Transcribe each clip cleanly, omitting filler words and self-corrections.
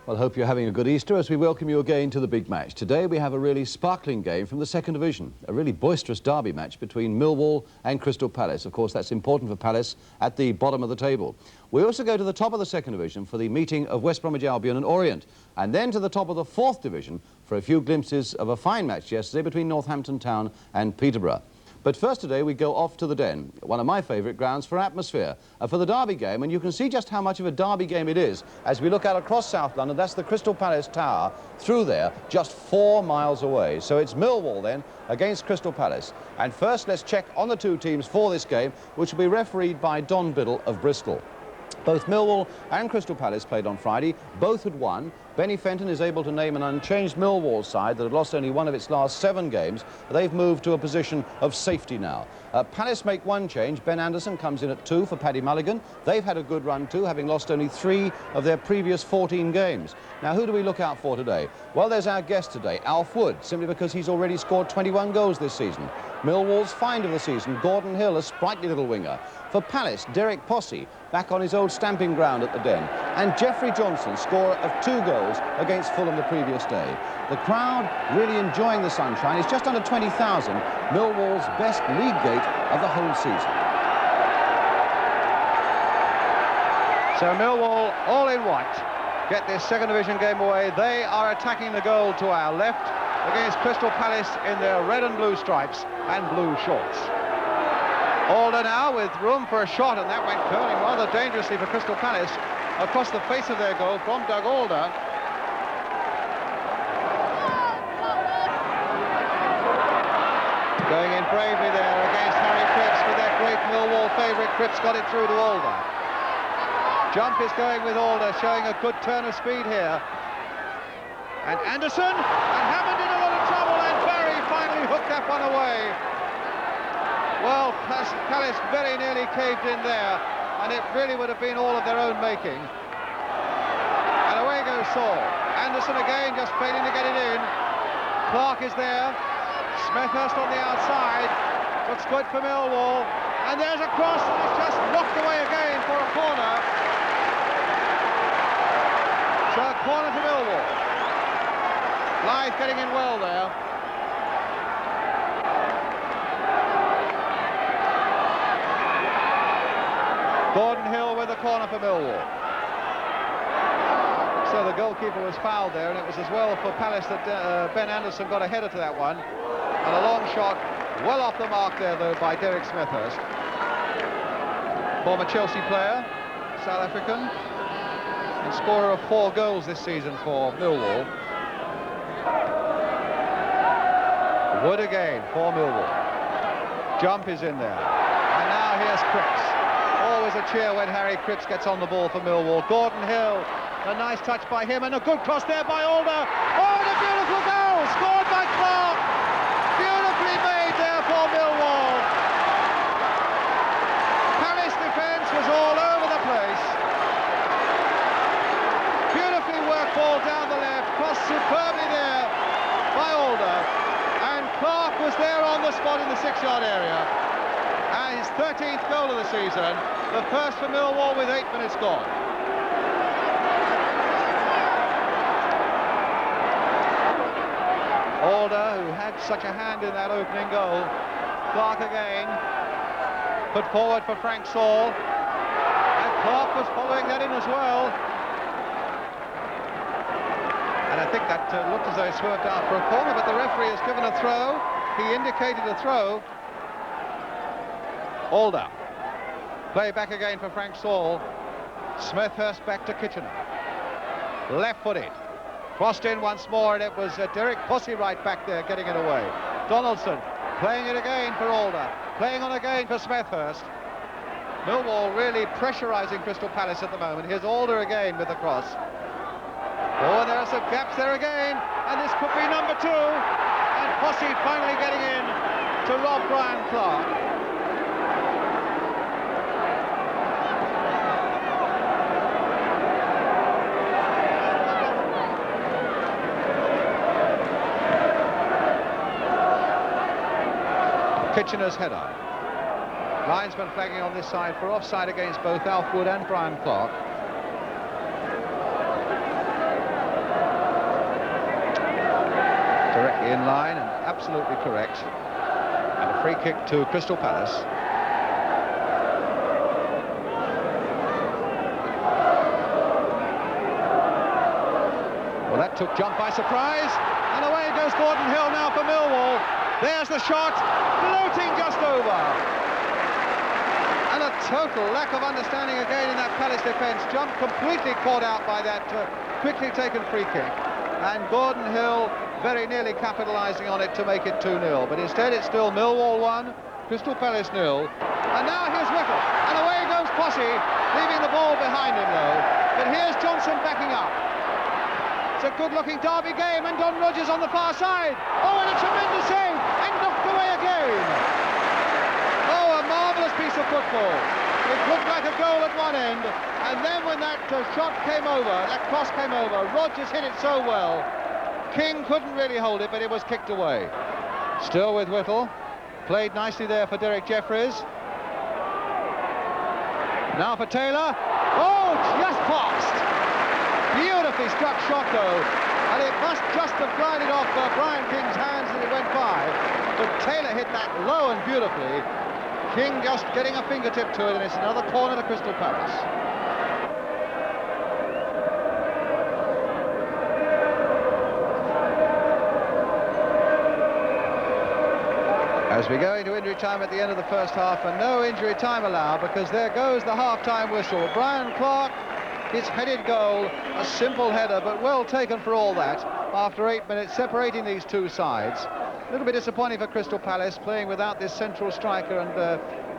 Well, hope you're having a good Easter as we welcome you again to the big match. Today we have a really sparkling game from the second division, a really boisterous derby match between Millwall and Crystal Palace. Of course, that's important for Palace at the bottom of the table. We also go to the top of the second division for the meeting of West Bromwich Albion and Orient, and then to the top of the fourth division for a few glimpses of a fine match yesterday between Northampton Town and Peterborough. But first today we go off to the Den, one of my favourite grounds for atmosphere, for the derby game, and you can see just how much of a derby game it is as we look out across South London. That's the Crystal Palace Tower through there, just 4 miles away. So it's Millwall then against Crystal Palace. And first let's check on the two teams for this game, which will be refereed by Don Biddle of Bristol. Both Millwall and Crystal Palace played on Friday. Both had won. Benny Fenton is able to name an unchanged Millwall side that had lost only one of its last 7 games. They've moved to a position of safety now. Palace make one change. Ben Anderson comes in at 2 for Paddy Mulligan. They've had a good run too, having lost only 3 of their previous 14 games. Now, who do we look out for today? Well, there's our guest today, Alf Wood, simply because he's already scored 21 goals this season. Millwall's find of the season, Gordon Hill, a sprightly little winger. For Palace, Derek Possey, back on his old stamping ground at the Den. And Jeffrey Johnson, scorer of 2 goals against Fulham the previous day. The crowd really enjoying the sunshine. It's just under 20,000, Millwall's best league gate of the whole season. So Millwall, all in white, get this second division game away. They are attacking the goal to our left against Crystal Palace in their red and blue stripes and blue shorts. Alder now with room for a shot, and that went curling rather dangerously for Crystal Palace across the face of their goal from Doug Alder. Going in bravely there against Harry Cripps with that great Millwall favourite. Cripps got it through to Alder. Jump is going with Alder, showing a good turn of speed here. And Anderson, and Hammond in a lot of trouble, and Barry finally hooked that one away. Well, Palace very nearly caved in there, and it really would have been all of their own making. And away goes Saul. Anderson again just failing to get it in. Clark is there. Smethurst on the outside. Looks good for Millwall. And there's a cross, and it's just knocked away again for a corner. So a corner for Millwall. Blythe getting in well there. Gordon Hill with the corner for Millwall. So the goalkeeper was fouled there, and it was as well for Palace that Ben Anderson got a header to that one. And a long shot, well off the mark there, though, by Derek Smethurst. Former Chelsea player, South African, and scorer of 4 goals this season for Millwall. Wood again for Millwall. Jump is in there. And now here's Cripps. Always a cheer when Harry Cripps gets on the ball for Millwall. Gordon Hill, a nice touch by him, and a good cross there by Alder. Oh, and a beautiful goal, scored by Clark. Beautifully made there for Millwall. Palace defence was all over the place. Beautifully worked ball down the left, crossed superbly there by Alder. And Clark was there on the spot in the 6-yard area. And his 13th goal of the season, the first for Millwall with 8 minutes gone. Alder, who had such a hand in that opening goal. Clark again, put forward for Frank Saul. And Clark was following that in as well. And I think that looked as though he swerved out for a corner, but the referee has given a throw. He indicated a throw. Alder. Play back again for Frank Saul. Smethurst back to Kitchener. Left-footed. Crossed in once more, and it was Derek Possey right back there getting it away. Donaldson playing it again for Alder. Playing on again for Smethurst. Millwall really pressurising Crystal Palace at the moment. Here's Alder again with the cross. Oh, and there are some gaps there again, and this could be number 2. And Possey finally getting in to rob Brian Clark. Kitchener's header. Linesman flagging on this side for offside against both Alf Wood and Brian Clark. in line and absolutely correct. And a free kick to Crystal Palace. Well, that took Jump by surprise, and away goes Gordon Hill now for Millwall. There's the shot, floating just over. And a total lack of understanding again in that Palace defence. Jump completely caught out by that quickly taken free kick. And Gordon Hill very nearly capitalising on it to make it 2-0. But instead it's still Millwall 1, Crystal Palace 0. And now here's Whittle, and away goes Posse, leaving the ball behind him though. But here's Johnson backing up. It's a good-looking derby game, and Don Rogers on the far side. Oh, and a tremendous save, and knocked away again. Oh, a marvellous piece of football. It looked like a goal at one end, and then when that shot came over, that cross came over, Rogers hit it so well. King couldn't really hold it, but it was kicked away. Still with Whittle. Played nicely there for Derek Jeffries. Now for Taylor. Oh, just passed. Beautifully struck shot though, and it must just have glided off Brian King's hands as it went by, but Taylor hit that low and beautifully. King just getting a fingertip to it, and it's another corner to Crystal Palace. As we go into injury time at the end of the first half, and no injury time allowed, because there goes the half-time whistle. Brian Clark, his headed goal, a simple header, but well taken for all that. After 8 minutes, separating these two sides. A little bit disappointing for Crystal Palace, playing without this central striker, and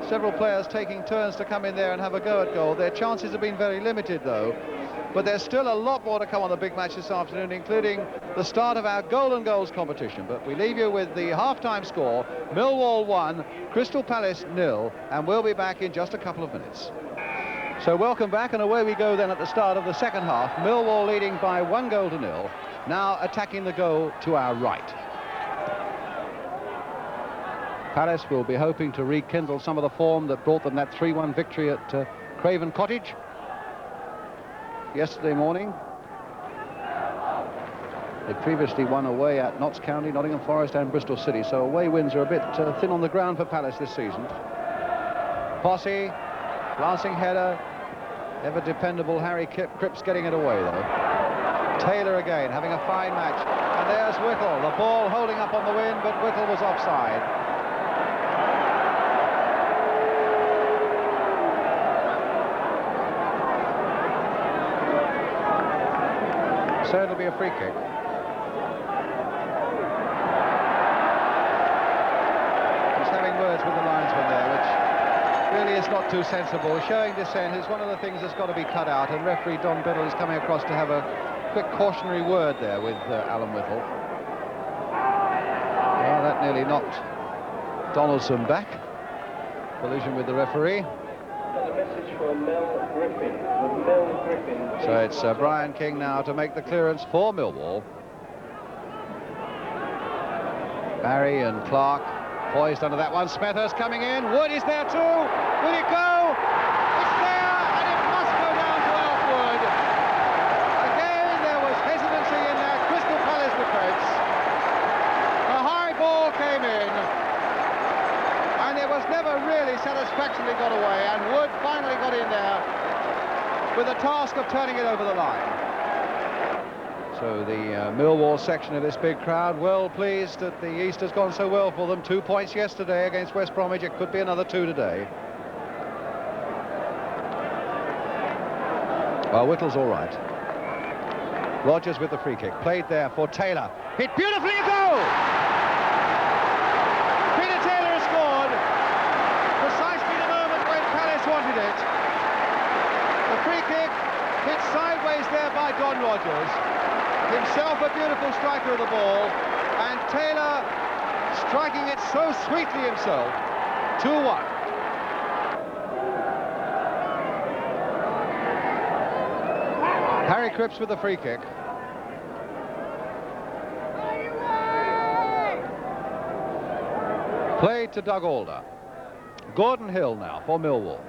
several players taking turns to come in there and have a go at goal. Their chances have been very limited, though. But there's still a lot more to come on the big match this afternoon, including the start of our golden goals competition. But we leave you with the half-time score: Millwall 1, Crystal Palace 0, and we'll be back in just a couple of minutes. So welcome back, and away we go then at the start of the second half. Millwall leading by 1-0, now attacking the goal to our right. Palace will be hoping to rekindle some of the form that brought them that 3-1 victory at Craven Cottage yesterday morning. They previously won away at Notts County, Nottingham Forest and Bristol City, so away wins are a bit thin on the ground for Palace this season. Posse, glancing header, ever dependable Harry Cripps getting it away though. Taylor again having a fine match, and there's Whittle, the ball holding up on the wing, but Whittle was offside. So it'll be a free kick. Just having words with the linesman there, which really is not too sensible. Showing dissent is one of the things that's got to be cut out, and referee Don Biddle is coming across to have a quick cautionary word there with Alan Whittle. Well, that nearly knocked Donaldson back. Collision with the referee. So it's Brian King now to make the clearance for Millwall. Barry and Clark poised under that one. Smethurst coming in. Wood is there too. Will it go? It's there, and it must go down to Elfwood. Again, there was hesitancy in that Crystal Palace defence. A high ball came in, and it was never really satisfactorily got away, and Wood finally got in there with the task of turning it over the line. So the Millwall section of this big crowd well pleased that the East has gone so well for them. 2 points yesterday against West Bromwich. It could be another 2 today. Well, Whittle's all right. Rogers with the free kick. Played there for Taylor. Hit beautifully, a goal! Peter Taylor has scored precisely the moment when Palace wanted it. The free kick hit sideways there by Don Rogers. Himself a beautiful striker of the ball, and Taylor striking it so sweetly himself. 2-1. Harry Cripps with the free kick. Played to Doug Alder. Gordon Hill now for Millwall.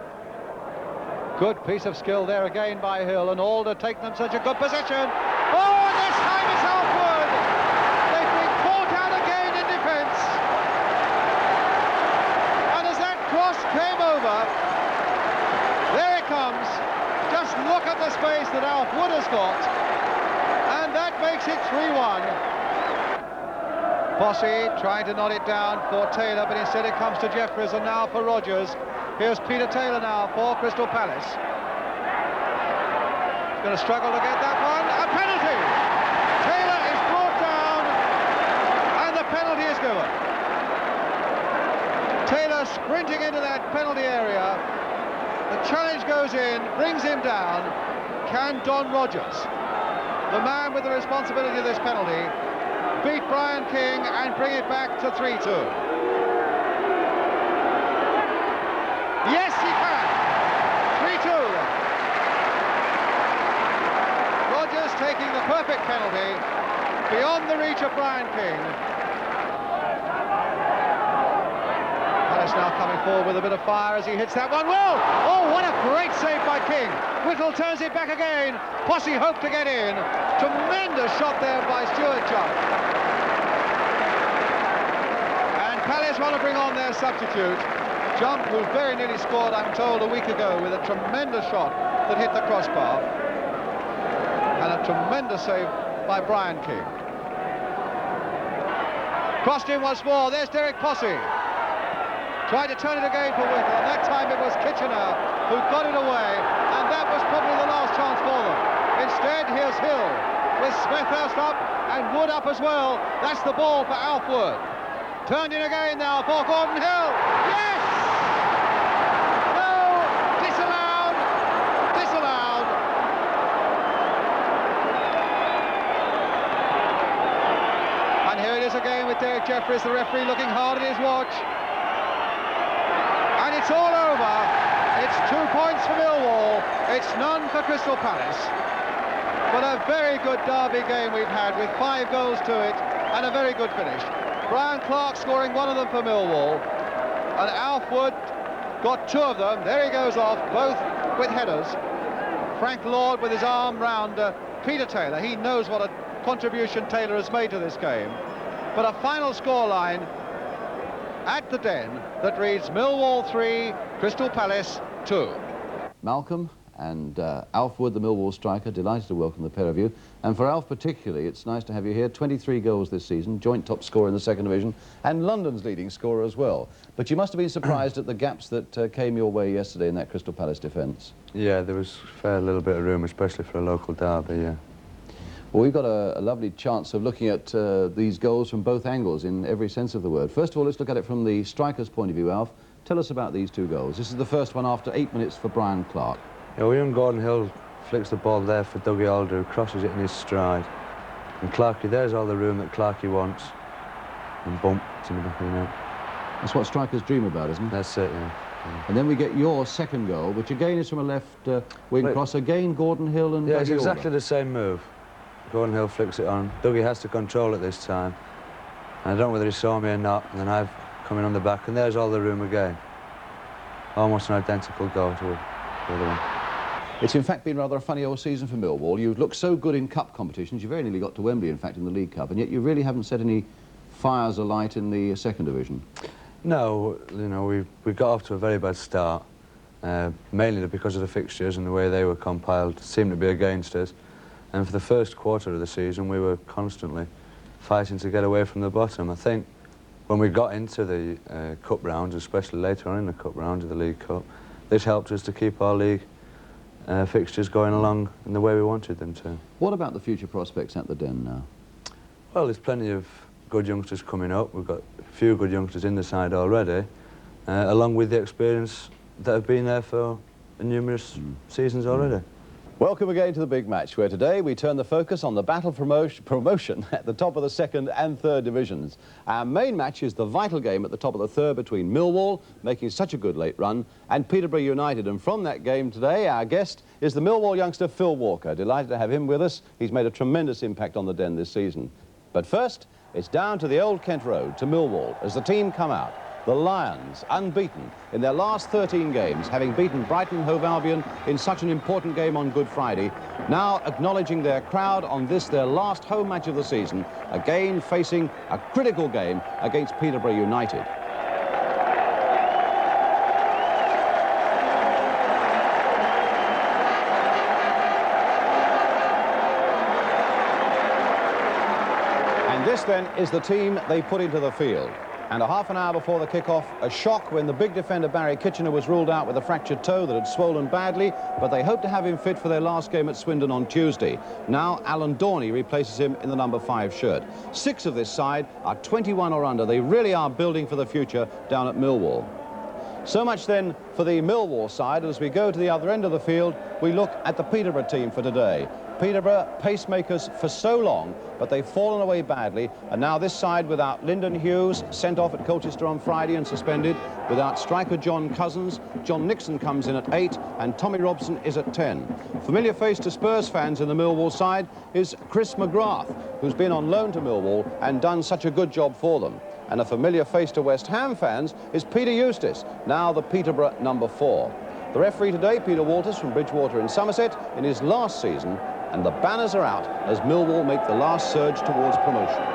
Good piece of skill there again by Hill, and Alder taking them such a good position. Oh, and this time it's Elfwood. They've been caught out again. comes. Just look at the space that Alf Wood has got. And that makes it 3-1. Posse trying to knot it down for Taylor, but instead it comes to Jeffries, and now for Rogers. Here's Peter Taylor now for Crystal Palace. He's going to struggle to get that one. A penalty! Taylor is brought down, and the penalty is given. Taylor sprinting into that penalty area. The challenge goes in, brings him down. Can Don Rogers, the man with the responsibility of this penalty, beat Brian King and bring it back to 3-2? Yes, he can. 3-2. Rogers taking the perfect penalty beyond the reach of Brian King. Palace now coming forward with a bit of fire as he hits that one. Well, oh, what a great save by King. Whittle turns it back again. Posse hoped to get in. Tremendous shot there by Stuart Jump. And Palace want to bring on their substitute. Jump, who very nearly scored, I'm told, a week ago with a tremendous shot that hit the crossbar. And a tremendous save by Brian King. Crossed in once more. There's Derek Posse. Tried to turn it again for Whittle, and that time it was Kitchener who got it away, and that was probably the last chance for them. Instead, here's Hill with Smethurst up and Wood up as well. That's the ball for Alf Wood. Turned in again now for Gordon Hill. Yes! No! Disallowed! Disallowed! And here it is again with Derek Jeffries, the referee, looking hard at his watch. And it's all over. It's 2 points for Millwall. It's none for Crystal Palace. But a very good derby game we've had with 5 goals to it and a very good finish. Brian Clark scoring one of them for Millwall. And Alf Wood got 2 of them. There he goes off, both with headers. Frank Lord with his arm round Peter Taylor. He knows what a contribution Taylor has made to this game. But a final scoreline at the Den that reads Millwall 3, Crystal Palace 2. Malcolm and Alf Wood, the Millwall striker, delighted to welcome the pair of you. And for Alf particularly, it's nice to have you here. 23 goals this season, joint top scorer in the second division, and London's leading scorer as well. But you must have been surprised at the gaps that came your way yesterday in that Crystal Palace defence. Yeah, there was a fair little bit of room, especially for a local derby, yeah. Well, we've got a lovely chance of looking at these goals from both angles in every sense of the word. First of all, let's look at it from the striker's point of view, Alf. Tell us about these 2 goals. This is the first one after 8 minutes for Brian Clark. Yeah, William Gordon Hill flicks the ball there for Dougie Alder, who crosses it in his stride. And Clarkey, there's all the room that Clarkey wants. And bump, it's in the back of the net. That's what strikers dream about, isn't it? That's it, yeah. And then we get your second goal, which again is from a left wing cross. Again, Gordon Hill and yeah, Dougie it's exactly Alder. the same move. Gordon Hill flicks it on. Dougie has to control it this time. And I don't know whether he saw me or not, and then I've come in on the back, and there's all the room again. Almost an identical goal to the other one. It's in fact been rather a funny old season for Millwall. You've looked so good in cup competitions. You very nearly got to Wembley, in fact, in the League Cup, and yet you really haven't set any fires alight in the second division. No, you know, we got off to a very bad start, mainly because of the fixtures and the way they were compiled seemed to be against us. And for the first quarter of the season, we were constantly fighting to get away from the bottom. I think when we got into the cup rounds, especially later on in the cup rounds of the League Cup, this helped us to keep our league fixtures going along in the way we wanted them to. What about the future prospects at the Den now? Well, there's plenty of good youngsters coming up. We've got a few good youngsters in the side already, along with the experience that have been there for numerous seasons already. Welcome again to the big match, where today we turn the focus on the battle for promotion at the top of the second and third divisions. Our main match is the vital game at the top of the third between Millwall, making such a good late run, and Peterborough United. And from that game today, our guest is the Millwall youngster Phil Walker. Delighted to have him with us. He's made a tremendous impact on the Den this season. But first, it's down to the Old Kent Road, to Millwall, as the team come out. The Lions, unbeaten in their last 13 games, having beaten Brighton Hove Albion in such an important game on Good Friday, now acknowledging their crowd on this, their last home match of the season, again facing a critical game against Peterborough United. This then is the team they put into the field. And a half an hour before the kick-off, a shock when the big defender Barry Kitchener was ruled out with a fractured toe that had swollen badly, but they hope to have him fit for their last game at Swindon on Tuesday. Now Alan Dorney replaces him in the number 5 shirt. 6 of this side are 21 or under. They really are building for the future down at Millwall. So much then for the Millwall side. As we go to the other end of the field, we look at the Peterborough team for today. Peterborough, pacemakers for so long, but they've fallen away badly. And now this side without Lyndon Hughes, sent off at Colchester on Friday and suspended, without striker John Cousins. John Nixon comes in at 8 and Tommy Robson is at 10. Familiar face to Spurs fans in the Millwall side is Chris McGrath, who's been on loan to Millwall and done such a good job for them. And a familiar face to West Ham fans is Peter Eustace, now the Peterborough number 4. The referee today, Peter Walters from Bridgewater in Somerset, in his last season, and the banners are out as Millwall make the last surge towards promotion.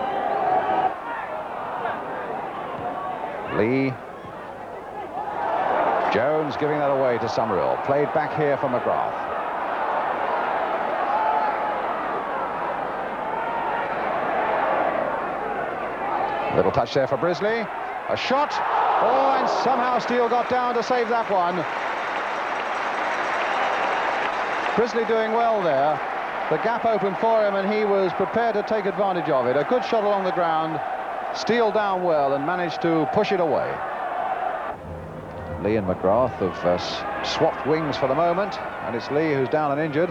Lee. Jones giving that away to Summerhill. Played back here for McGrath. Little touch there for Brisley. A shot. Oh, and somehow Steele got down to save that one. Brisley doing well there. The gap opened for him and he was prepared to take advantage of it. A good shot along the ground. Steele down well and managed to push it away. Lee and McGrath have swapped wings for the moment, and it's Lee who's down and injured.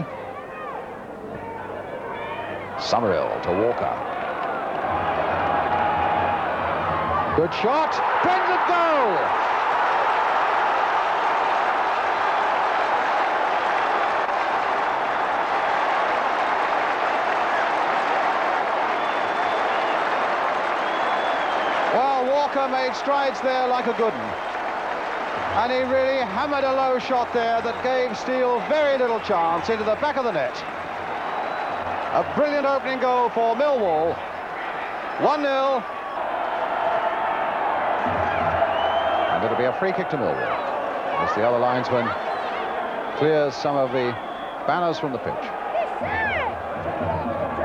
Summerhill to Walker. Good shot. Brendan goal! Walker made strides there like a good one. And he really hammered a low shot there that gave Steele very little chance into the back of the net. A brilliant opening goal for Millwall. 1-0. And it'll be a free kick to Millwall as the other linesman clears some of the banners from the pitch.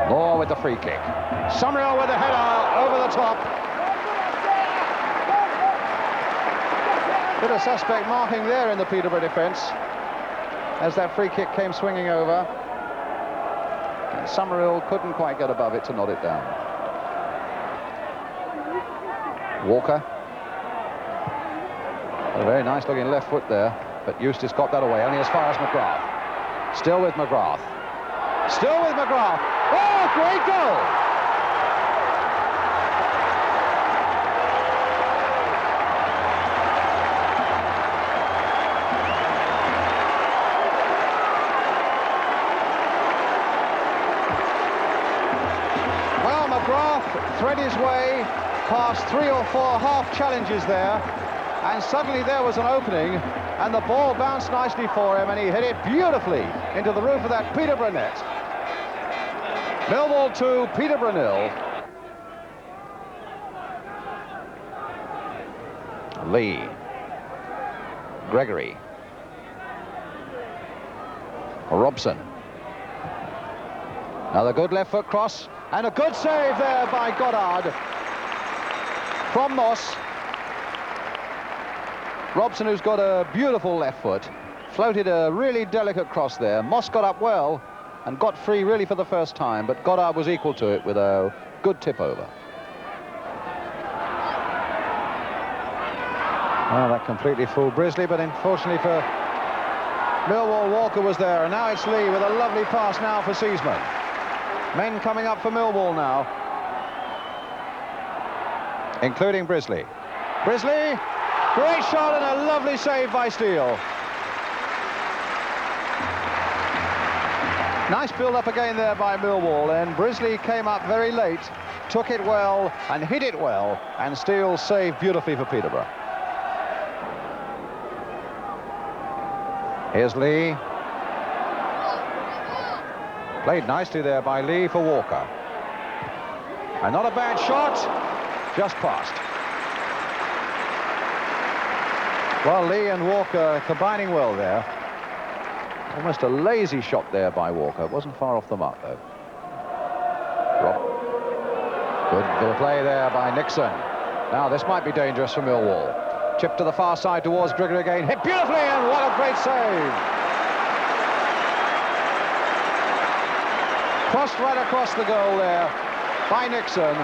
Moore with the free kick. Summerhill with the header over the top. Bit of suspect marking there in the Peterborough defence as that free kick came swinging over. And Summerhill couldn't quite get above it to nod it down. Walker. A very nice looking left foot there, but Eustace got that away only as far as McGrath. Still with McGrath. Still with McGrath. Oh, great goal! Thread his way past 3 or 4 half challenges there, and suddenly there was an opening and the ball bounced nicely for him and he hit it beautifully into the roof of that Peterborough net. Millwall 2, Peterborough 0. Lee. Gregory. Robson. Another good left foot cross. And a good save there by Goddard from Moss. Robson, who's got a beautiful left foot, floated a really delicate cross there. Moss got up well and got free really for the first time, but Goddard was equal to it with a good tip over. Well, that completely fooled Brisley, but unfortunately for Millwall, Walker was there, and now it's Lee with a lovely pass now for Seasman. Men coming up for Millwall now, including Brisley. Brisley, great shot and a lovely save by Steele. Nice build-up again there by Millwall, and Brisley came up very late, took it well and hit it well, and Steele saved beautifully for Peterborough. Here's Lee. Played nicely there by Lee for Walker. And not a bad shot, just passed. Well, Lee and Walker combining well there. Almost a lazy shot there by Walker. It wasn't far off the mark, though. Good play there by Nixon. Now this might be dangerous for Millwall. Chip to the far side towards Gregory again. Hit beautifully, and what a great save. Crossed right across the goal there by Nixon.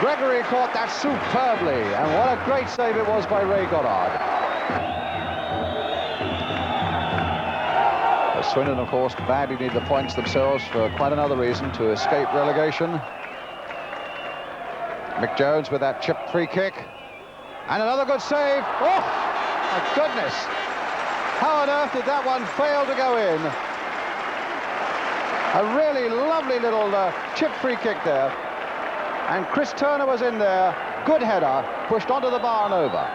Gregory caught that superbly, and what a great save it was by Ray Goddard. Swindon, of course, badly need the points themselves for quite another reason, to escape relegation. Mick Jones with that chipped free kick. And another good save. Oh, my goodness. How on earth did that one fail to go in? A really lovely little chip free kick there. And Chris Turner was in there. Good header, pushed onto the bar and over.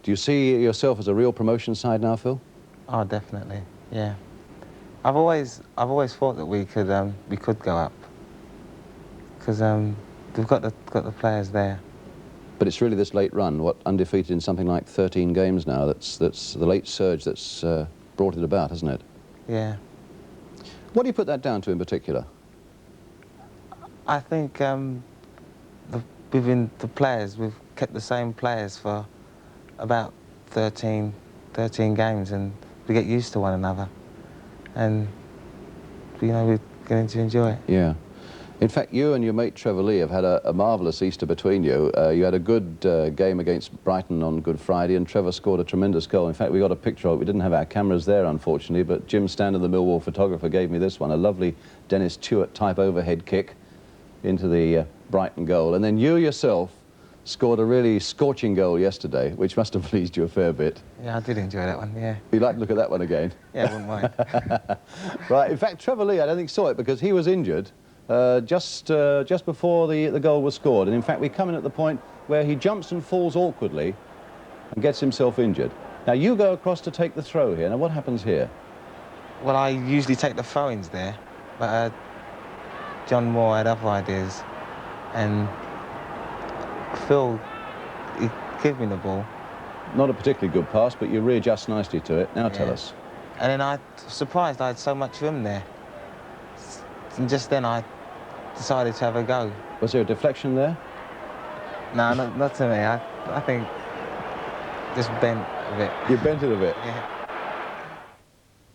Do you see yourself as a real promotion side now, Phil? Oh, definitely. Yeah. I've always thought that we could go up, because we've got the players there. But it's really this late run, what, undefeated in something like 13 games now, that's the late surge that's brought it about, hasn't it? Yeah. What do you put that down to in particular? I think within the players, we've kept the same players for about 13 games, and we get used to one another, and we're going to enjoy it. Yeah. In fact, you and your mate Trevor Lee have had a marvellous Easter between you. You had a good game against Brighton on Good Friday, and Trevor scored a tremendous goal. In fact, we got a picture of it. We didn't have our cameras there, unfortunately, but Jim Standard, the Millwall photographer, gave me this one, a lovely Dennis Stewart type overhead kick into the Brighton goal. And then you yourself scored a really scorching goal yesterday, which must have pleased you a fair bit. Yeah, I did enjoy that one, yeah. You'd like to look at that one again? Yeah, I wouldn't mind. Right, in fact, Trevor Lee, I don't think saw it because he was injured just before the goal was scored. And in fact, we come in at the point where he jumps and falls awkwardly and gets himself injured. Now, you go across to take the throw here. Now, what happens here? Well, I usually take the throw-ins there, but John Moore had other ideas, and Phil, he gave me the ball. Not a particularly good pass, but you readjust nicely to it. Now tell us. And then I was surprised I had so much room there. And just then I decided to have a go. Was there a deflection there? No, not to me. I think just bent a bit. You bent it a bit? Yeah.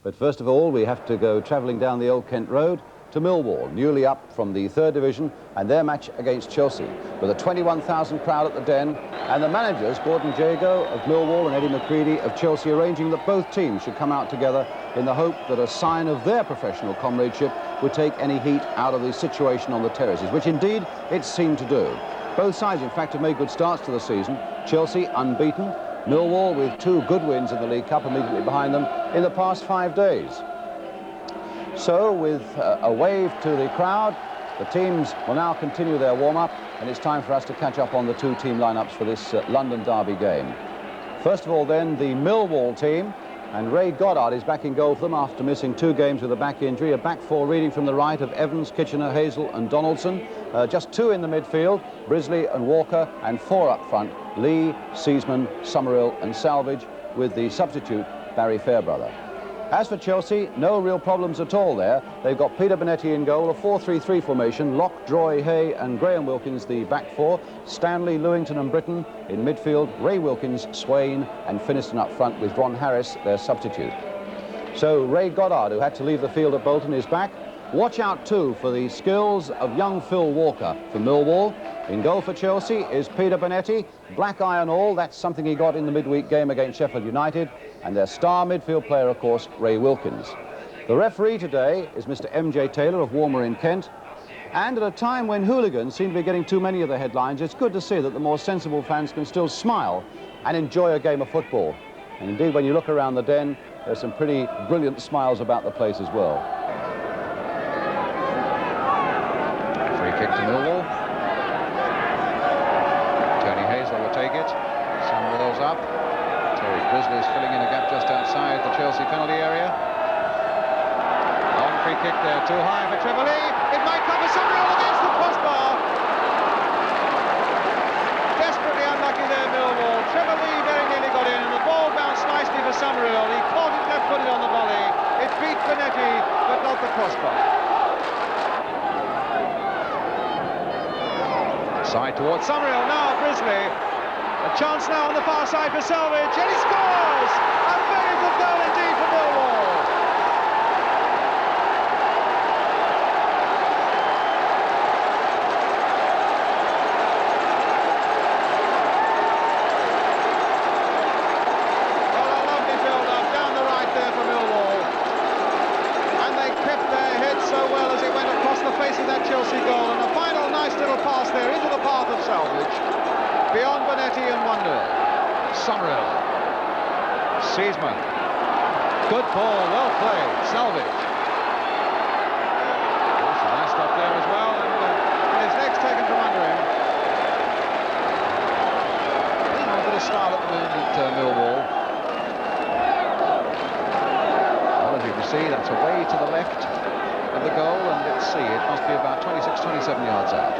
But first of all, we have to go travelling down the Old Kent Road to Millwall, newly up from the 3rd Division, and their match against Chelsea, with a 21,000 crowd at the Den, and the managers, Gordon Jago of Millwall and Eddie McCready of Chelsea, arranging that both teams should come out together in the hope that a sign of their professional comradeship would take any heat out of the situation on the terraces, which indeed it seemed to do. Both sides, in fact, have made good starts to the season. Chelsea unbeaten, Millwall with 2 good wins in the League Cup immediately behind them in the past 5 days. So, with a wave to the crowd, the teams will now continue their warm-up, and it's time for us to catch up on the 2 team lineups for this London derby game. First of all, then, the Millwall team, and Ray Goddard is back in goal for them after missing 2 games with a back injury. A back 4 reading from the right of Evans, Kitchener, Hazel and Donaldson. Just 2 in the midfield, Brisley and Walker, and 4 up front, Lee, Seasman, Summerhill and Salvage, with the substitute Barry Fairbrother. As for Chelsea, no real problems at all there. They've got Peter Bonetti in goal, a 4-3-3 formation, Locke, Droy, Hay and Graham Wilkins the back 4, Stanley, Lewington and Britton in midfield, Ray Wilkins, Swain and Finiston up front with Ron Harris, their substitute. So Ray Goddard, who had to leave the field at Bolton, is back. Watch out too for the skills of young Phil Walker from Millwall. In goal for Chelsea is Peter Bonetti, black eye and all, that's something he got in the midweek game against Sheffield United, and their star midfield player, of course, Ray Wilkins. The referee today is Mr. M.J. Taylor of Walmer in Kent, and at a time when hooligans seem to be getting too many of the headlines, it's good to see that the more sensible fans can still smile and enjoy a game of football. And indeed, when you look around the Den, there's some pretty brilliant smiles about the place as well. Free kick to Millwall. Tony Hazel will take it. Summerhill's up. Terry Grizzly is filling in a gap just outside the Chelsea penalty area. Long free kick there, too high for Trevor Lee. It might come for Summerhill against the crossbar. Desperately unlucky there, Millwall. Trevor Lee very nearly got in, and the ball bounced nicely for Summerhill. He caught it left-footed on the volley. It beat Bonetti, but not the crossbar. Side towards Summerhill, now Brisley. A chance now on the far side for Salvage, and he scores! A very good goal indeed for Millwall. Well, a lovely build-up down the right there for Millwall. And they kept their head so well as it went across the face of that Chelsea goal. And a final nice little pass there into the path of Salvage. Beyond Bonetti and 1-0. Summerhill. Seesman. Good ball, well played. Salvage. Also nice stop there as well, and his legs taken from under him. A bit of style at the moment at Millwall. Well, as you can see, that's away to the left of the goal, and let's see, it must be about 26, 27 yards out.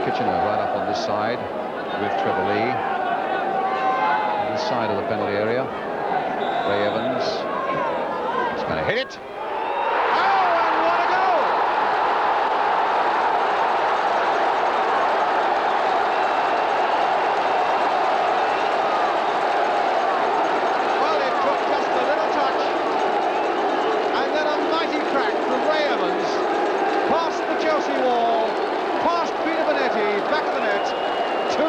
Kitchener right up on this side with Trevor Lee. On this side of the penalty area. Ray Evans is going to hit it. Oh, and what a goal! Well, it took just a little touch. And then a mighty crack from Ray Evans. Past the Chelsea wall. Past Peter Bonetti, back of the net, 2-0.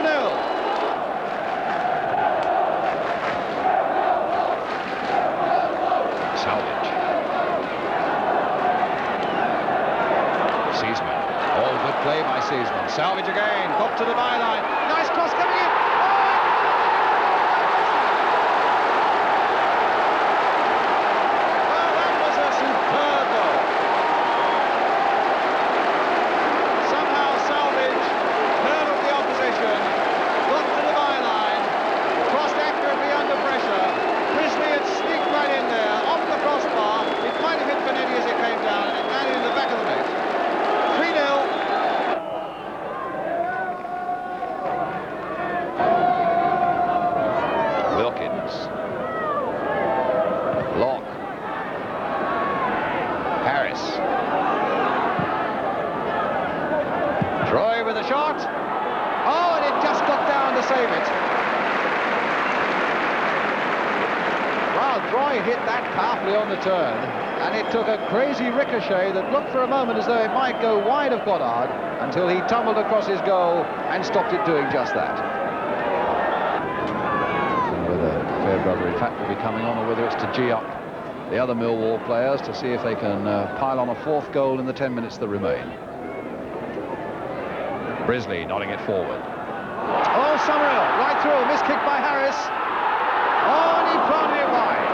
Salvage. Seesman. All good play by Seesman. Salvage again, got to the byline. Nice cross coming in. Well, that was a superb goal. Got to the byline, crossed accurately under pressure. Brisley had sneaked right in there, off the crossbar. It might have hit Bonetti as it came down, and it landed in the back of the net. 3-0. Wilkins. Locke. Harris. Troy with a shot. Oh, and it just got down to save it. Well, Troy hit that powerfully on the turn, and it took a crazy ricochet that looked for a moment as though it might go wide of Goddard until he tumbled across his goal and stopped it doing just that. Whether Fairbrother in fact will be coming on, or whether it's to gee up the other Millwall players to see if they can pile on a fourth goal in the 10 minutes that remain. Brisley nodding it forward. Oh, Summerhill, right through, missed kick by Harris. Oh, and he planted it wide.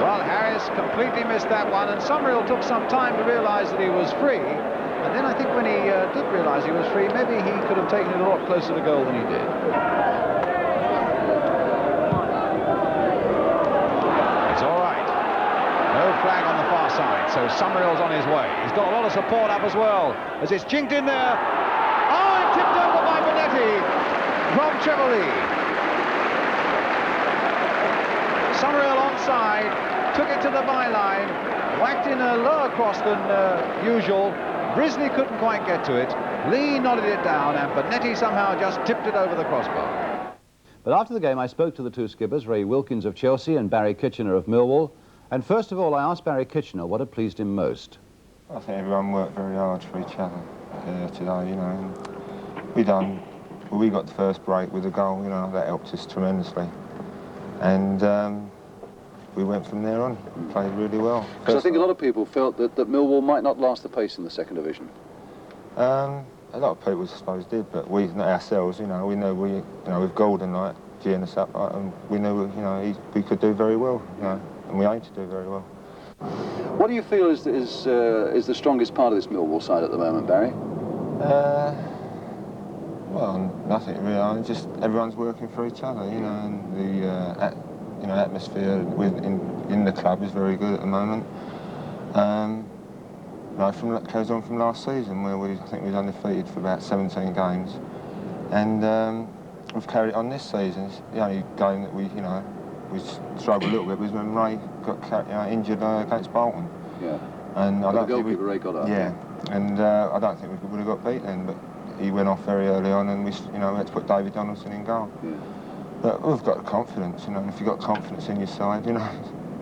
Well, Harris completely missed that one, and Summerhill took some time to realise that he was free. And then I think when he did realise he was free, maybe he could have taken it a lot closer to goal than he did. It's all right. No flag on the far side, so Summerhill's on his way. He's got a lot of support up as well, as it's jinked in there. Oh, and tipped over by Bonetti from Trevor Lee. Summerhill onside, took it to the byline, whacked in a lower cross than usual. Brisley couldn't quite get to it. Lee nodded it down, and Bonetti somehow just tipped it over the crossbar. But after the game, I spoke to the two skippers, Ray Wilkins of Chelsea and Barry Kitchener of Millwall. And first of all, I asked Barry Kitchener what had pleased him most. I think everyone worked very hard for each other today, you know. And we got the first break with a goal, you know, that helped us tremendously. And we went from there on, played really well. Because I think a lot of people felt that Millwall might not last the pace in the second division. A lot of people, I suppose, did, but we, not ourselves, you know, with Golden like geeing us up, and we knew, you know, we could do very well, you know, and we aim to do very well. What do you feel is the strongest part of this Millwall side at the moment, Barry? Well, nothing really. I mean, just everyone's working for each other, you know, and the atmosphere in the club is very good at the moment. That goes on from last season, where I think we was undefeated for about 17 games, and we've carried it on this season. The only game that we struggled a little bit was when Ray got injured against Bolton. Yeah. And I The don't think goalkeeper, Ray Goddard. yeah, and I don't think we would have got beat then, but he went off very early on, and we had to put David Donaldson in goal. Yeah. But we've got confidence, and if you've got confidence in your side,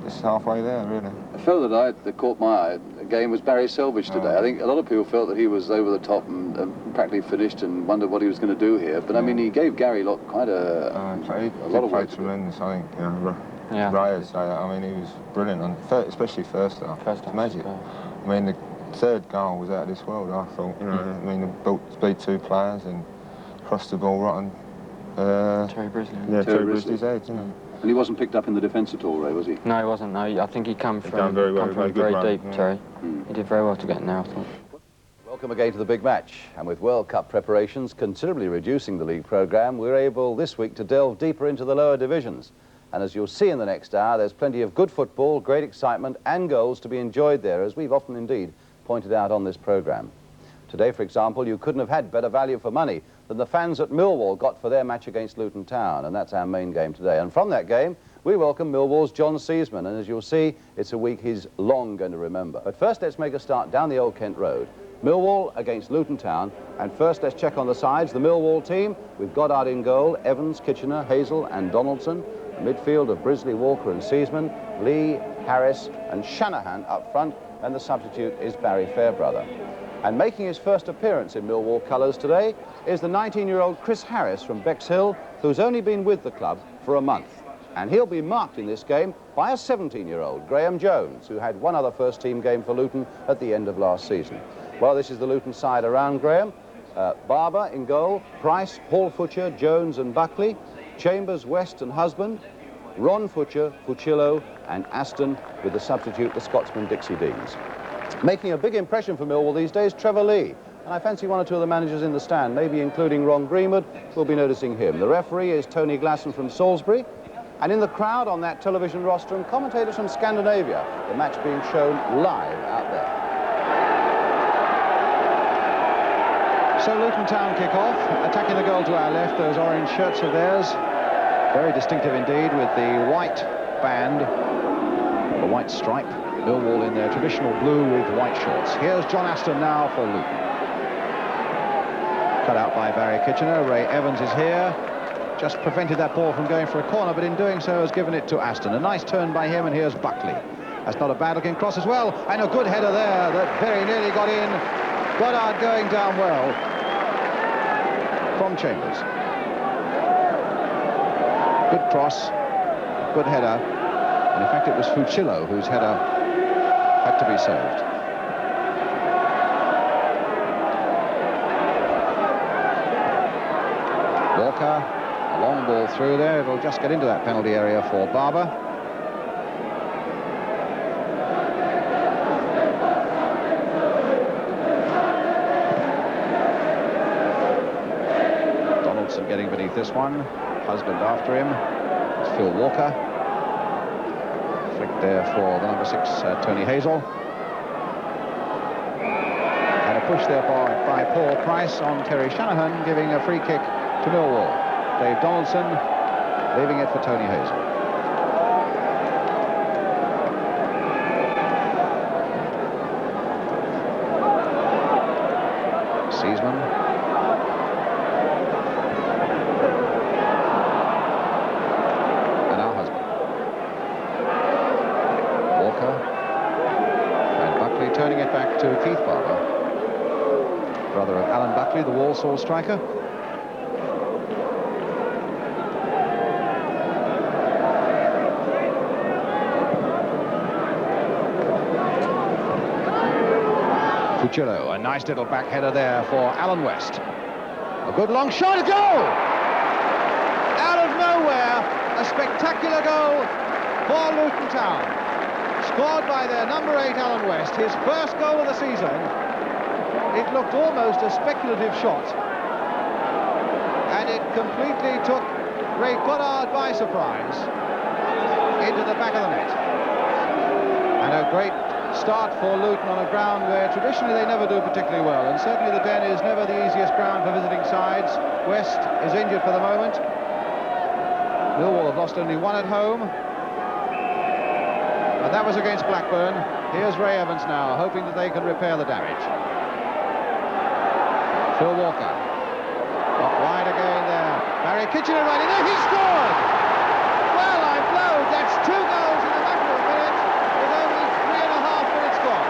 it's halfway there, really. A fellow that caught my eye again was Barry Selvage today. I think a lot of people felt that he was over the top and practically finished and wondered what he was going to do here. But I mean, he gave Gary quite a lot of weight. Tremendous, I think. Yeah. Ray would say that. I mean, he was brilliant, especially first half. It's magic. I mean, the third goal was out of this world, I thought. I mean, the beat two players and crossed the ball right on Terry Brisley. Yeah, Terry Brisley's head, And he wasn't picked up in the defence at all, Ray, was he? No, he wasn't. No, I think he come from done very well, very very deep, run, yeah. Terry. He did very well to get in there, I thought. Welcome again to the big match. And with World Cup preparations considerably reducing the league programme, we're able this week to delve deeper into the lower divisions. And as you'll see in the next hour, there's plenty of good football, great excitement and goals to be enjoyed there, as we've often indeed pointed out on this programme. Today, for example, you couldn't have had better value for money than the fans at Millwall got for their match against Luton Town, and that's our main game today. And from that game, we welcome Millwall's John Seasman, and as you'll see, it's a week he's long going to remember. But first, let's make a start down the Old Kent Road. Millwall against Luton Town, and first let's check on the sides. The Millwall team, with Goddard in goal, Evans, Kitchener, Hazel and Donaldson. A midfield of Brisley, Walker and Seasman, Lee, Harris and Shanahan up front, and the substitute is Barry Fairbrother. And making his first appearance in Millwall colours today is the 19-year-old Chris Harris from Bexhill, who's only been with the club for a month. And he'll be marked in this game by a 17-year-old, Graham Jones, who had one other first-team game for Luton at the end of last season. Well, this is the Luton side around Graham. Barber in goal, Price, Hall Futcher, Jones and Buckley, Chambers, West and Husband, Ron Futcher, Fucillo and Aston, with the substitute, the Scotsman Dixie Deans. Making a big impression for Millwall these days, Trevor Lee. And I fancy one or two of the managers in the stand, maybe including Ron Greenwood, will be noticing him. The referee is Tony Glasson from Salisbury. And in the crowd on that television rostrum, commentators from Scandinavia, the match being shown live out there. So Luton Town kick off, attacking the goal to our left, those orange shirts of theirs. Very distinctive indeed, with the white band, the white stripe. Millwall in their traditional blue with white shorts. Here's John Aston now for Luton. Cut out by Barry Kitchener. Ray Evans is here. Just prevented that ball from going for a corner, but in doing so has given it to Aston. A nice turn by him, and here's Buckley. That's not a bad looking cross as well, and a good header there that very nearly got in. Goddard going down well from Chambers. Good cross, good header, and in fact it was Fucillo whose header had to be saved. Walker, a long ball through there. It'll just get into that penalty area for Barber. Donaldson getting beneath this one. Husband after him. It's Phil Walker. Flick there for the number 6, Tony Hazel. And a push there by Paul Price on Terry Shanahan, giving a free kick to Millwall. Dave Donaldson leaving it for Tony Hazel. Seasman. And our husband. Walker. And Buckley turning it back to Keith Barber, brother of Alan Buckley, the Walsall striker. Fucillo, a nice little back header there for Alan West. A good long shot, a goal! Out of nowhere, a spectacular goal for Luton Town. Scored by their number 8, Alan West, his first goal of the season. It looked almost a speculative shot. And it completely took Ray Goddard by surprise into the back of the net. And a great start for Luton on a ground where traditionally they never do particularly well, and certainly the Den is never the easiest ground for visiting sides. West is injured for the moment. Millwall have lost only one at home. And that was against Blackburn. Here's Ray Evans now, hoping that they can repair the damage. Phil Walker. Not wide again there. Barry Kitchener right in there. He scored! Well, I'm blowed. That's 2 goals in a matter of minutes with only 3.5 minutes gone.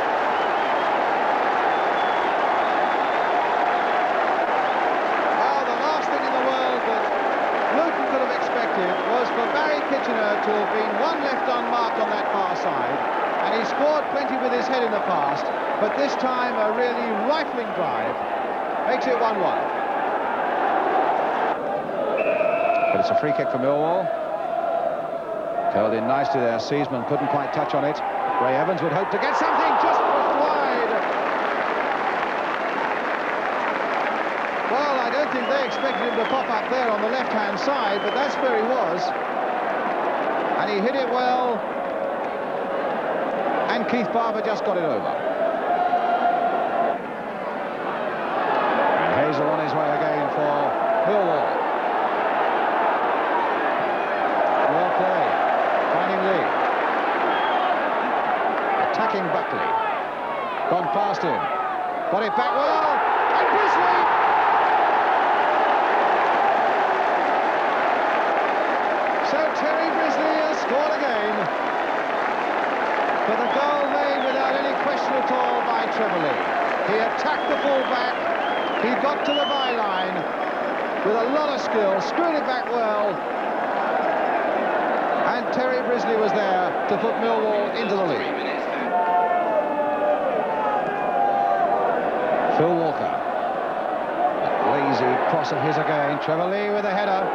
Well, the last thing in the world that Luton could have expected was for Barry Kitchener to have been one left unmarked on that far side, and he scored plenty with his head in the past, but this time a really rifling drive makes it 1-1. But it's a free kick for Millwall. Curled in nicely there. Seaman couldn't quite touch on it. Ray Evans would hope to get something, just pushed wide. Well, I don't think they expected him to pop up there on the left-hand side, but that's where he was. And he hit it well. And Keith Barber just got it over. And Hazel on his way again for Millwall. Well played. Finding Lee. Attacking Buckley. Gone past him. Got it back well. And Brisley! So Terry Brisley has scored again. But the goal made without any question at all by Trevor Lee. He attacked the full-back. He got to the byline with a lot of skill, screwed it back well. And Terry Brisley was there to put Millwall into the lead. Phil Walker. That lazy cross of his again. Trevor Lee with a header.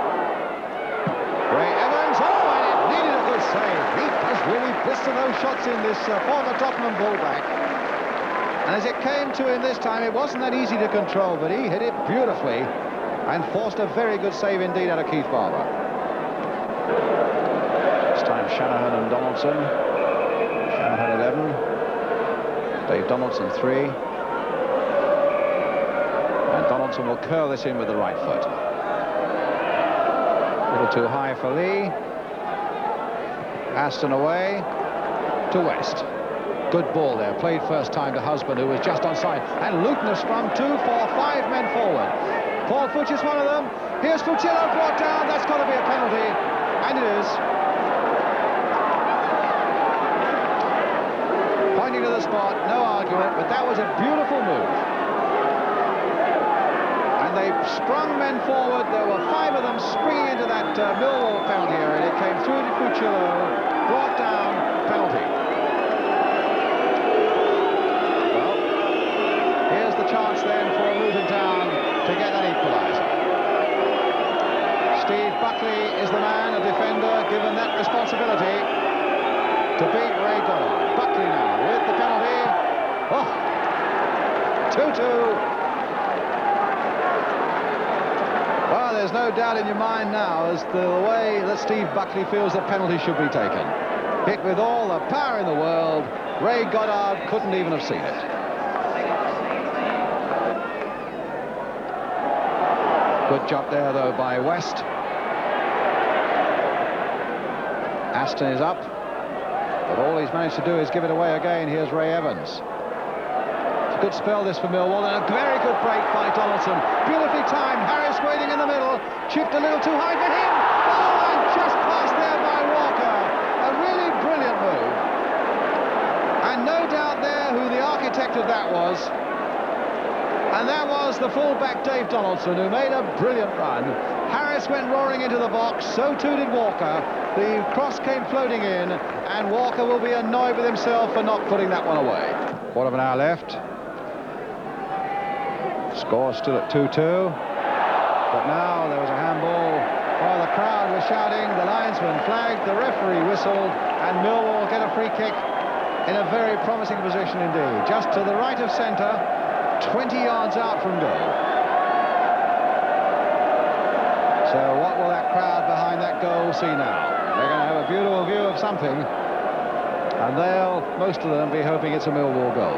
Ray Evans. Oh, and it needed a good save. He does really blister those shots in, this former Tottenham fullback. And as it came to him this time, it wasn't that easy to control, but he hit it beautifully and forced a very good save indeed out of Keith Barber. This time Shanahan and Donaldson. Shanahan 11. Dave Donaldson 3. And Donaldson will curl this in with the right foot. A little too high for Lee. Aston away to West. Good ball there, played first time to Husband, who was just onside. And Luton has sprung 2, 4, 5 men forward. Paul Fuchs is one of them. Here's Fucillo brought down. That's got to be a penalty. And it is. Pointing to the spot, no argument, but that was a beautiful move. And they sprung men forward. There were 5 of them springing into that Millwall penalty area. It came through to Fucillo, brought down, penalty. Well, here's the chance then for Luton Town to get that equaliser. Steve Buckley is the man, a defender, given that responsibility to beat Ray Goddard. Buckley now with the penalty. Oh, 2-2. Well, there's no doubt in your mind now as to the way that Steve Buckley feels that penalty should be taken. Hit with all the power in the world. Ray Goddard couldn't even have seen it. Good job there, though, by West. Aston is up, but all he's managed to do is give it away again. Here's Ray Evans. It's a good spell, this, for Millwall, and a very good break by Donaldson. Beautifully timed. Harris waiting in the middle. Chipped a little too high for him. Oh, and just passed there by Walker. A really brilliant move. And no doubt there who the architect of that was. And that was the full-back Dave Donaldson, who made a brilliant run. Harris went roaring into the box, so too did Walker. The cross came floating in, and Walker will be annoyed with himself for not putting that one away. Quarter of an hour left. Score still at 2-2. But now there was a handball. Oh, the crowd was shouting, the linesman flagged, the referee whistled, and Millwall get a free kick in a very promising position indeed. Just to the right of centre, 20 yards out from goal. So what will that crowd behind that goal see now? They're going to have a beautiful view of something, and they'll, most of them, be hoping it's a Millwall goal.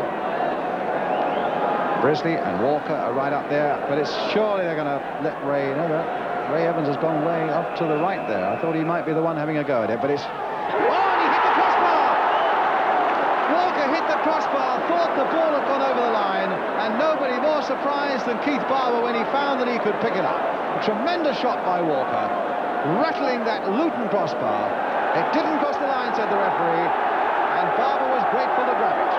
Brisley and Walker are right up there, but it's surely they're going to let Ray know that. Ray Evans has gone way up to the right there. I thought he might be the one having a go at it, but it's... Oh, and he hit the crossbar! Walker hit the crossbar, thought the ball had gone over the line, and nobody more surprised than Keith Barber when he found that he could pick it up. A tremendous shot by Walker, rattling that Luton crossbar. It didn't cross the line, said the referee, and Barber was grateful to grab it.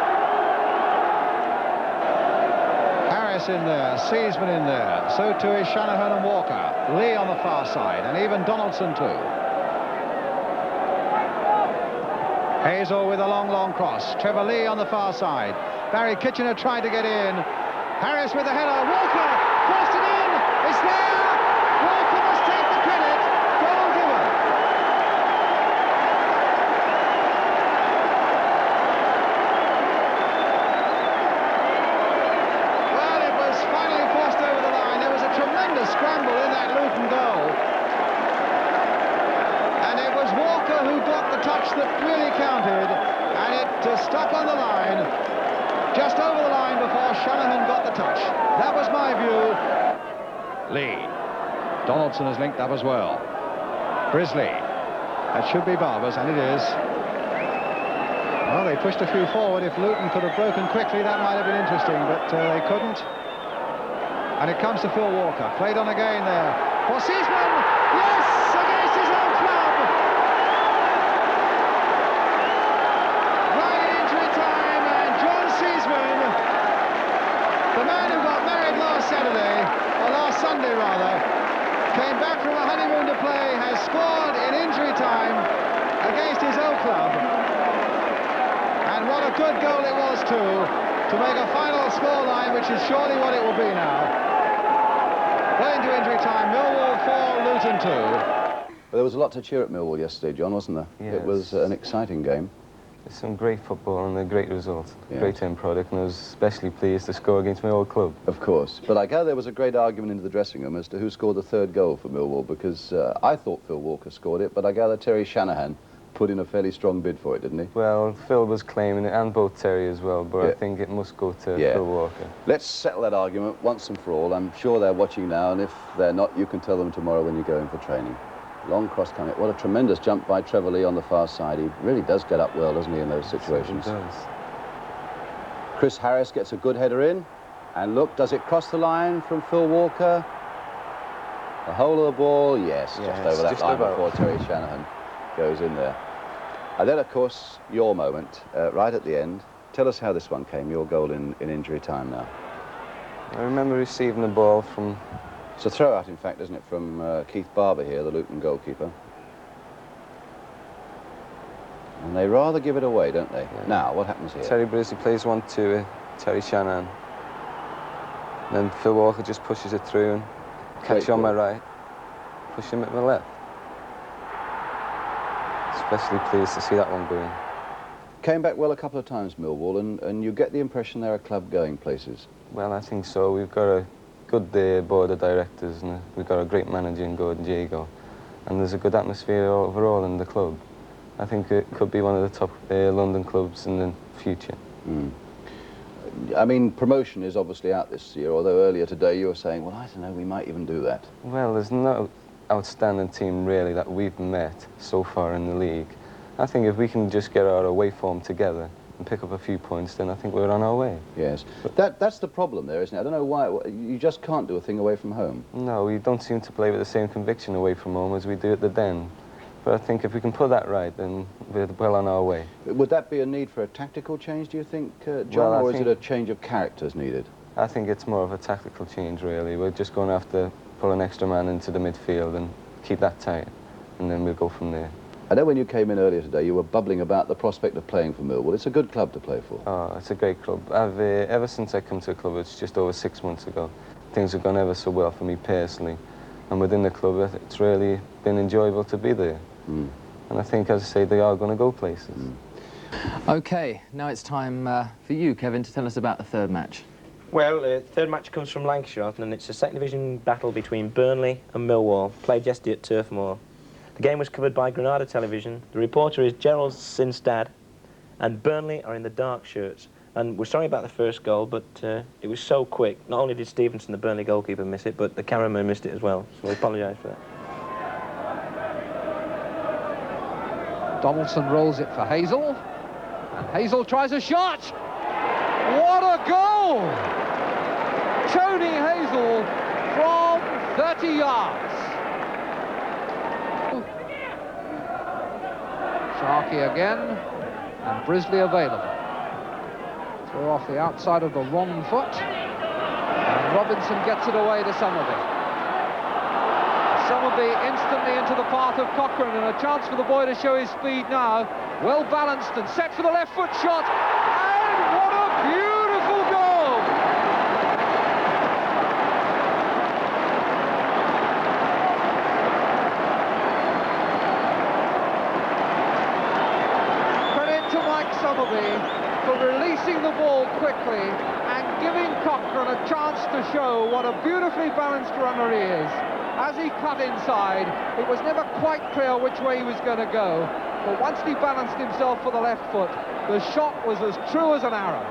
Harris in there, Seaman in there, so too is Shanahan and Walker. Lee on the far side, and even Donaldson too. Hazel with a long cross. Trevor Lee on the far side. Barry Kitchener tried to get in. Harris with the header. Walker forced it in. It's there. Walker must take the credit. Goal given. Well, it was finally forced over the line. There was a tremendous scramble in that Luton goal. And it was Walker who got the touch that really counted, and it stuck on the line, just over the line before Shanahan got the touch. That was my view. Lee. Donaldson has linked up as well. Brisley. That should be Barber's, and it is. Well, they pushed a few forward. If Luton could have broken quickly, that might have been interesting, but they couldn't. And it comes to Phil Walker. Played on again there. For Seaman. Yes! Against his own club. The man who got married last Saturday, or last Sunday rather, came back from a honeymoon to play, has scored in injury time against his old club. And what a good goal it was too, to make a final scoreline, which is surely what it will be now. Well into injury time, Millwall 4, Luton 2. Well, there was a lot to cheer at Millwall yesterday, John, wasn't there? Yes. It was an exciting game. It's some great football and a great result, Yes. great end product, and I was especially pleased to score against my old club. Of course. But I gather there was a great argument into the dressing room as to who scored the third goal for Millwall, because I thought Phil Walker scored it, but I gather Terry Shanahan put in a fairly strong bid for it, didn't he? Well, Phil was claiming it, and both Terry as well, but Yeah. I think it must go to Yeah. Phil Walker. Let's settle that argument once and for all. I'm sure they're watching now, and if they're not, you can tell them tomorrow when you go in for training. Long cross coming. What a tremendous jump by Trevor Lee on the far side. He really does get up well, doesn't he, in those situations? He does. Chris Harris gets a good header in. And look, does it cross the line from Phil Walker? The whole of the ball, yes, Yes, just over that just line about. before Terry Shanahan goes in there. And then, of course, your moment, right at the end. Tell us how this one came, your goal in injury time now. I remember receiving the ball from... It's a throw-out, in fact, isn't it, from Keith Barber here, the Luton goalkeeper. And they rather give it away, don't they? Yeah. Now, what happens here? Terry Brisley plays 1-2 with Terry Shanahan. Then Phil Walker just pushes it through and catch on my right, push him at my left. Especially pleased to see that one go in. Came back well a couple of times, Millwall, and you get the impression they're a club going places. Well, I think so. We've got a good board of directors, and we've got a great manager in Gordon Jago, and there's a good atmosphere overall in the club. I think it could be one of the top London clubs in the future. Mm. I mean, promotion is obviously out this year, although earlier today you were saying, well, I don't know, we might even do that. Well, there's no outstanding team really that we've met so far in the league. I think if we can just get our away form together and pick up a few points, then I think we're on our way. Yes. That's the problem there, isn't it? I don't know why. You just can't do a thing away from home. No, we don't seem to play with the same conviction away from home as we do at the Den. But I think if we can put that right, then we're well on our way. Would that be a need for a tactical change, do you think, John, Well, or is it a change of characters needed? I think it's more of a tactical change, really. We're just going to have to pull an extra man into the midfield and keep that tight, and then we'll go from there. I know when you came in earlier today, you were bubbling about the prospect of playing for Millwall. It's a good club to play for. Oh, it's a great club. Ever since I come to the club, it's just over 6 months ago, things have gone ever so well for me personally. And within the club, it's really been enjoyable to be there. Mm. And I think, as I say, they are going to go places. Mm. OK, now it's time for you, Kevin, to tell us about the third match. Well, the third match comes from Lancashire, and it's a second division battle between Burnley and Millwall, played yesterday at Turf Moor. The game was covered by Granada Television. The reporter is Gerald Sinstad, and Burnley are in the dark shirts. And we're sorry about the first goal, but it was so quick. Not only did Stevenson, the Burnley goalkeeper, miss it, but the cameraman missed it as well, so we apologise for that. Donaldson rolls it for Hazel. And Hazel tries a shot. What a goal! Tony Hazel from 30 yards. Sharkey again, and Brisley available. Throw off the outside of the wrong foot, and Robinson gets it away to Somerby. Somerby instantly into the path of Cochrane, and a chance for the boy to show his speed now. Well balanced and set for the left foot shot, and what a beautiful goal! Credit to Mike Somerby for releasing the ball quickly and giving Cochrane a chance to show what a beautifully balanced runner he is. As he cut inside, it was never quite clear which way he was going to go, but once he balanced himself for the left foot, the shot was as true as an arrow.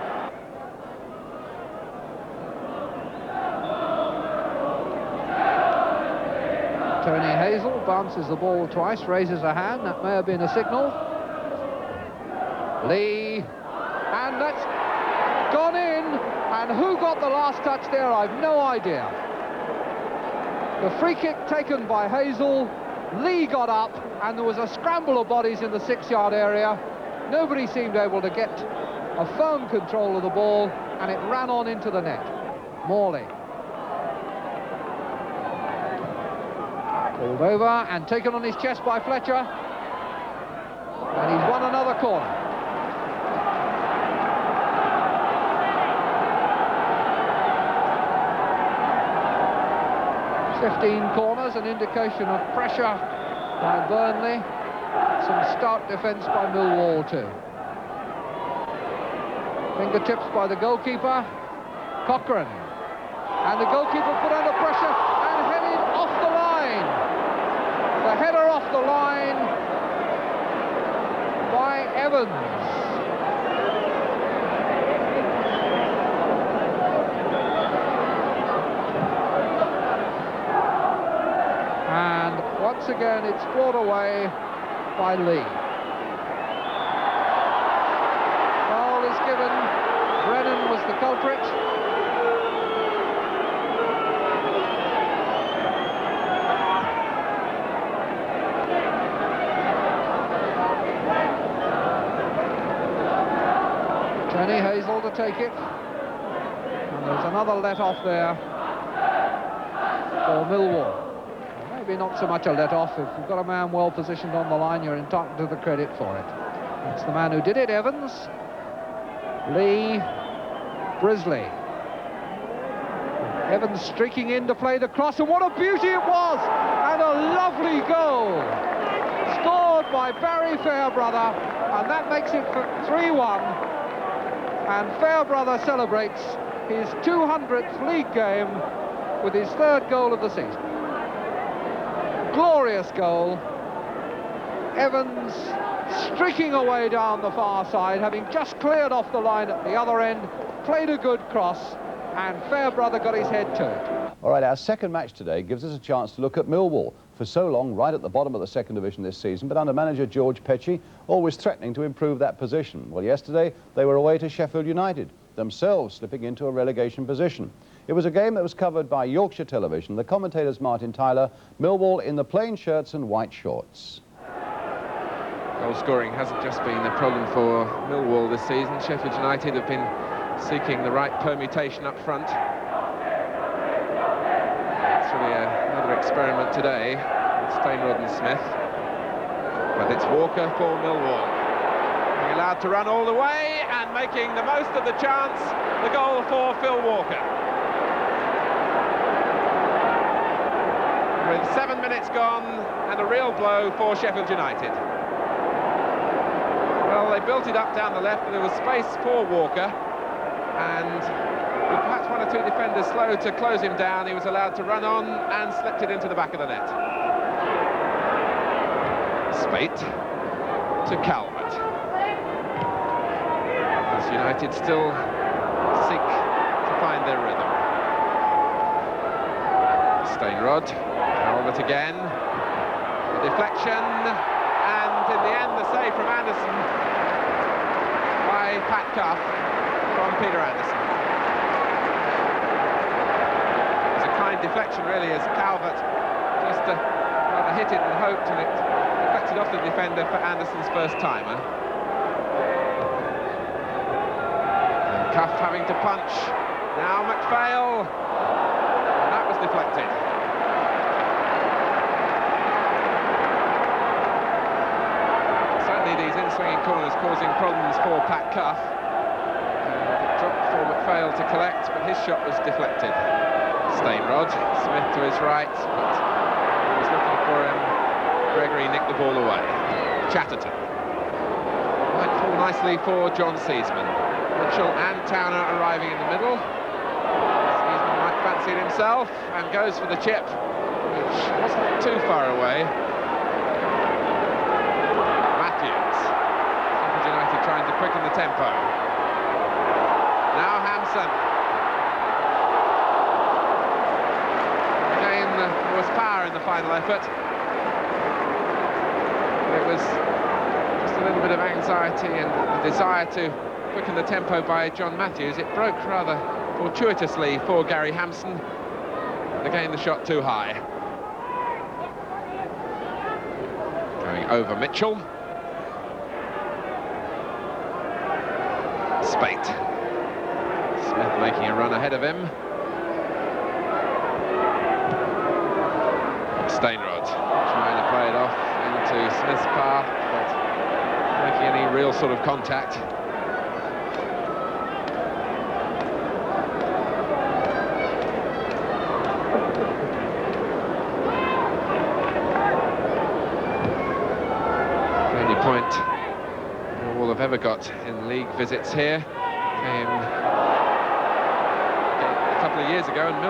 Tony Hazel bounces the ball twice, raises a hand. That may have been a signal. Lee, and that's gone in. And who got the last touch there? I've no idea. The free kick taken by Hazel. Lee got up, and there was a scramble of bodies in the 6-yard area. Nobody seemed able to get a firm control of the ball, and it ran on into the net. Morley. Pulled over and taken on his chest by Fletcher. And he's won another corner. .15 corners, an indication of pressure by Burnley. Some stout defence by Millwall too. Fingertips by the goalkeeper, Cochrane. And the goalkeeper put under pressure and headed off the line. The header off the line by Evans. And once again it's brought away by Lee. Foul is given. Brennan was the culprit. Tony Hazel to take it. And there's another let-off there for Millwall. Maybe not so much a let-off. If you've got a man well positioned on the line, you're entitled to the credit for it. That's the man who did it, Evans. Lee, Brisley. Evans streaking in to play the cross, and what a beauty it was! And a lovely goal! Scored by Barry Fairbrother, and that makes it 3-1. And Fairbrother celebrates his 200th league game with his 3rd goal of the season. Glorious goal. Evans streaking away down the far side, having just cleared off the line at the other end, played a good cross, and Fairbrother got his head to it. All right, our second match today gives us a chance to look at Millwall. For so long, right at the bottom of the 2nd division this season, but under manager George Petchey, always threatening to improve that position. Well, yesterday, they were away to Sheffield United, themselves slipping into a relegation position. It was a game that was covered by Yorkshire Television, the commentators Martin Tyler, Millwall in the plain shirts and white shorts. Goal scoring hasn't just been the problem for Millwall this season. Sheffield United have been seeking the right permutation up front. It's really another experiment today with Stainrod and Smith. But it's Walker for Millwall. Being allowed to run all the way and making the most of the chance. The goal for Phil Walker. With 7 minutes gone and a real blow for Sheffield United. Well, they built it up down the left, but there was space for Walker, and with perhaps 1 or 2 defenders slow to close him down, he was allowed to run on and slipped it into the back of the net. Spate to Calvert. As United still seek to find their rhythm. Stainrod. Calvert again, the deflection, and in the end the save from Anderson. Pat Cuff from Peter Anderson. It was a kind deflection, really, as Calvert just rather hit it and hoped, and it deflected off the defender for Anderson's first timer. And Cuff having to punch. Now McPhail, and that was deflected. Certainly these in-swinging corners causing problems for Pat Cuff. And it dropped for McPhail to collect, but his shot was deflected. Stainrod, Smith to his right, but he was looking for him. Gregory nicked the ball away. Chatterton. Might fall nicely for John Seasman. Mitchell and Towner arriving in the middle. Seasman might fancy it himself and goes for the chip, which wasn't too far away. Matthews. Sheffield United trying to quicken the tempo. Now Hampson. Again, there was power in the final effort. It was just a little bit of anxiety and the desire to quicken the tempo by John Matthews. It broke rather fortuitously for Gary Hampson. Again, the shot too high. Going over Mitchell. Spate. Smith making a run ahead of him. Stainrod trying to play it off into Smith's path, but making any real sort of contact. The only point Millwall have ever got in league visits here came a couple of years ago, and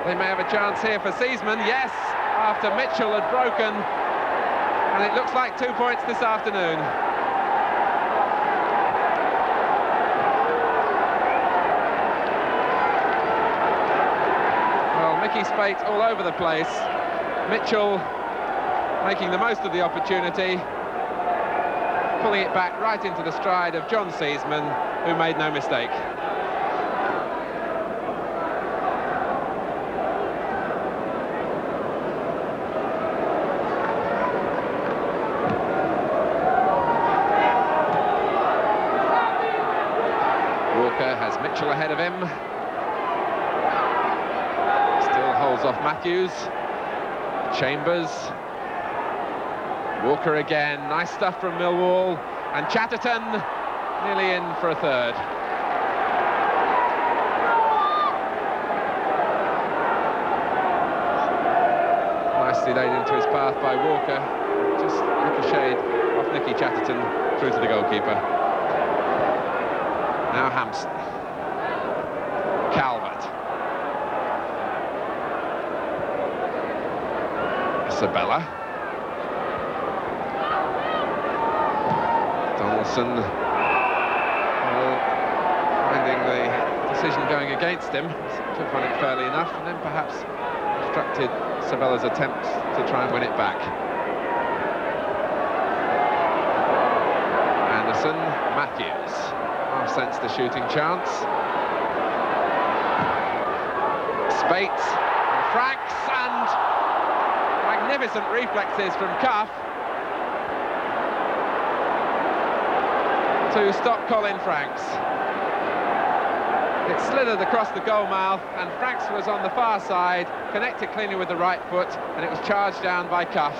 they may have a chance here for Seasman. Yes, after Mitchell had broken, and it looks like 2 points this afternoon. Well, Mickey Spate all over the place. Mitchell making the most of the opportunity, pulling it back right into the stride of John Seasman, who made no mistake. Has Mitchell ahead of him. Still holds off Matthews. Chambers. Walker again. Nice stuff from Millwall. And Chatterton nearly in for a third. Nicely laid into his path by Walker. Just ricocheted off Nicky Chatterton through to the goalkeeper. Now Hampson. Calvert. Isabella. Donaldson. Well, finding the decision going against him. Took on it fairly enough, and then perhaps obstructed Sabella's attempts to try and win it back. Anderson. Matthews. Half-sensed the shooting chance. Spate, and Franks, and magnificent reflexes from Cuff to stop Colin Franks. It slithered across the goal mouth, and Franks was on the far side, connected cleanly with the right foot, and it was charged down by Cuff.